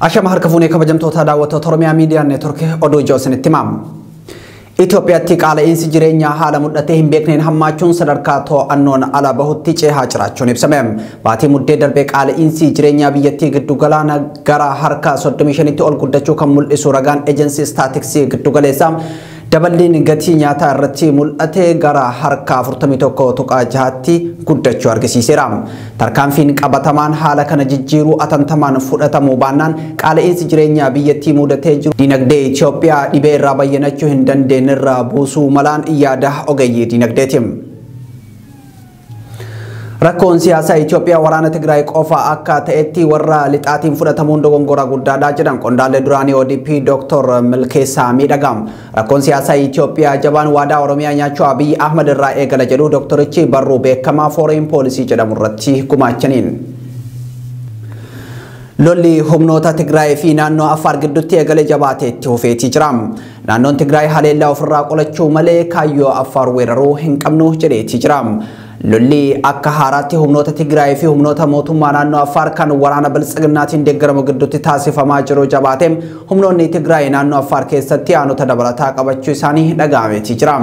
Ashama harkafune kabajamtoota daawwattoota Oromiyaa Miidiyaa Neetwork oduu ijoosin itti himaam. Itoophiyaatti qaala'insi jireenyaa haala mudhatee hin beekneen hammaachuun sadarkaa to'annoon ala bahutti cehaa jiraachuun ibsame. Baatii muddee darbee qaala'insi jireenyaa biyyattii giddu galaana gara harka 35tti ol guddachuu kan mul'isu ragaan ejensi staatiksii giddu galeessaa daballiin gatii nyaataa irratti mul'ate gara harka 41.6tti guddachuu argisiiseera. Tarkaanfiin qabatamaan haala kana jijjiiruu atantamaan fudhatamuu baannaan qaala'insi jireenyaa biyyattii mudatee jiru dinagdee Itoophiyaa dhibee irraa bayyanachuu hin dandeenye irraa buusuu malaan yaada ogeeyyii dinagdeeti. Rakkoon siyaasaa Itoophiyaa waraana Tigraay qofa akka ta'etti warra lixaatiin fudhatamuun dogongora guddaadha jedhan qondaallee duraanii ODP Dr. Milkeessaa Miidhagam. Rakkoon siyaasaa Itoophiyaa jabaan waadaa Oromiyaa nyaachuu Abiy Ahmad irraa eegala jedhu Dr. Barruu beekamaa Foreign Policy jedhamu irratti gumaachaniin. Lolli humnoota Tigraay fi naannoo Affaar gidduutti eegale jabaatee itti fufeetii jira. Naannoon Tigraay haleellaa ofirraa qolachuu malee kaayyoo Affaar weeraruu hin qabnu jedheetii jira. Lolli akka haaraatti humnoota Tigraay fi humnoota mootummaa naannoo Affaar kan waraana biltsiginnaatiin deeggaramu gidduutti taasifamaa jiru jabaateem humnoonni Tigraay naannoo Affaar keessatti aanota dabalataa qabachuu isaanii dhaga'ameetii jira.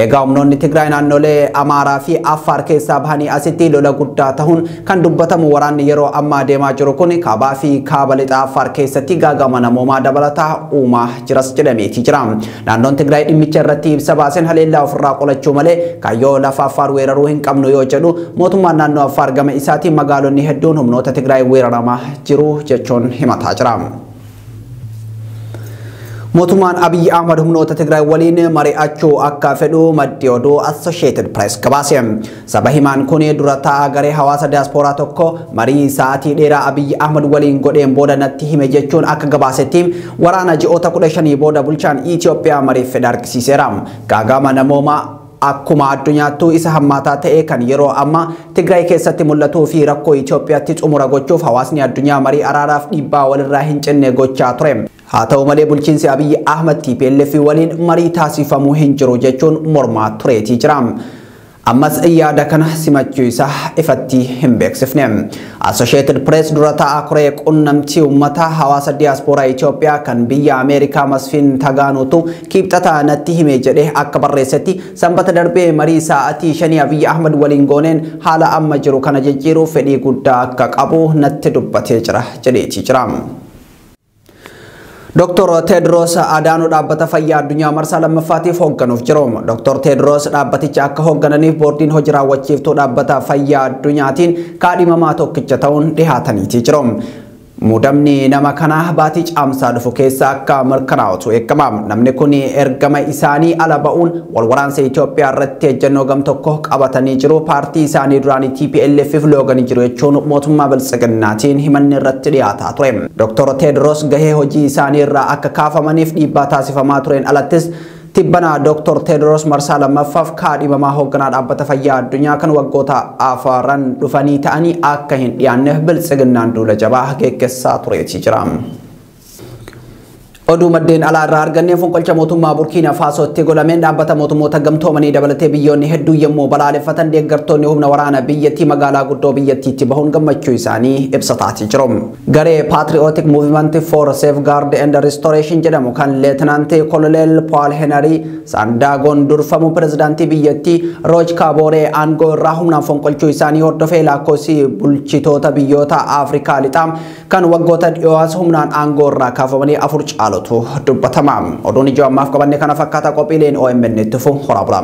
Egaa humnoonni Tigraay naannolee Amaaraa fi Affaar keessaa bahanii asitti lola guddaa ta'uun kan dubbatamu waraanni yeroo ammaa deemaa jiru kun kaabaa fi kaaba lixa Affaar keessatti gaagama namoomaa dabalataa uumaa jiras jedhameetii jira. Naannoon Tigraay dhimmicha irratti ibsa baaseen haleellaa ofirraa qolachuu malee kaayyoo lafa Affaar weeraruu hin qabnu yoo jedhu mootummaan naannoo Affaar gama isaatiin magaalonni hedduun humnoota Tigraay weeraramaa jiru jechuun himataa jira. Mootummaan Abiy Ahmad humnoota Tigraay waliin mari'achuu akka fedhu maddi oduu Associated Press gabaase. Saba himaan kun dura taa'aa garee hawaasa diaasporaa tokko marii sa'aatii dheeraa Abiy Ahmad waliin godheen booda natti hime jechuun akka gabaasetti waraana ji'oota 15 booda bulchaan Itoophiyaa mariif fedha argisiiseera. Gaagama namoomaa akkuma addunyaattuu isa hammaataa ta'e kan yeroo amma Tigraay keessatti mul'atuu fi rakkoo Itoophiyaatti xumura gochuuf hawaasni addunyaa marii araaraaf dhiibbaa walirraa hin cinne gochaa ture. Haa ta'u malee bulchiinsi Abiy Ahmad TPLF waliin marii taasifamuu hin jiru jechuun mormaa tureetii jira. Ammas yaada kana simachuu isaa ifatti hin beeksifne. Associated Press dura taa'aa koree qunnamtii uummata hawaasa diaasporaa Itoophiyaa kan biyya Ameerikaa Masfiin Tagaanuutu kibxataa natti hime jedhee akka barreessetti sanbata darbee marii sa'aatii 5 Abiy Ahmad waliin gooneen haala amma jiru kana jijjiiruuf fedhii guddaa akka qabu natti dubbatee jira jedheetii jira. Dr. Tedros Adhanom dhaabbata fayyaa addunyaa marsaa lammaffaatiif hoogganuuf jiru. Dr. Tedros dhaabbaticha akka hooggananiif boordiin hojii raawwachiiftuu dhaabbata fayyaa addunyaatiin kaadhimamaa tokkicha ta'uun dhihaataniitii jiru. Muudamni nama kana baatii caamsaa dhufu keessa akka mirkanaa'utu eegama. Namni kun ergama isaanii ala ba'uun wal waraansa Itoophiyaa irratti ejjennoo gam tokko qabatanii jiru. Paartii isaanii duraanii TPLFif looganii jiru jechuun mootummaa biltsiginnaatiin himanni irratti dhiyaataa ture. Dr. Tedros gahee hojii isaanii irraa akka kaafamaniif dhiibbaa taasifamaa tureen alattis Tibbana Dr. Tedros marsaa lammaffaaf kaadhimamaa hoogganaa dhaabbata fayyaa addunyaa kan waggoota afaran dhufanii ta'anii akka hin dhiyaanne biltsiginnaan duula jabaa geggeessaa tureetii jira. Oduu maddeen alaa irraa argannee fonqolcha mootummaa Burkiina Faasootti godhameen dhaabbata mootummoota gamtoomanii dabalatee biyyoonni hedduu yommuu balaaleffatan deeggartoonni humna waraana biyyattii magaalaa guddoo biyyattiitti bahuun gammachuu isaanii ibsataatii jiru. Garee Patriotic Movement for Safeguard and Restoration jedhamu kan Leetinant Koloneel Paul Henry Sandaagoon durfamu pirezidaantii biyyattii Roch Kaboree aangoo irraa humnaan fonqolchuu isaanii hordofee lakkoofsi bulchitoota biyyoota Afrikaa lixaa kan waggoota dhiyoos humnaan aangoo irraa kaafamanii 4 caalu dubbatama. Oduun ijoo ammaaf qabanne kana fakkaata qophiileen OMN itti fufu horaa bulaa.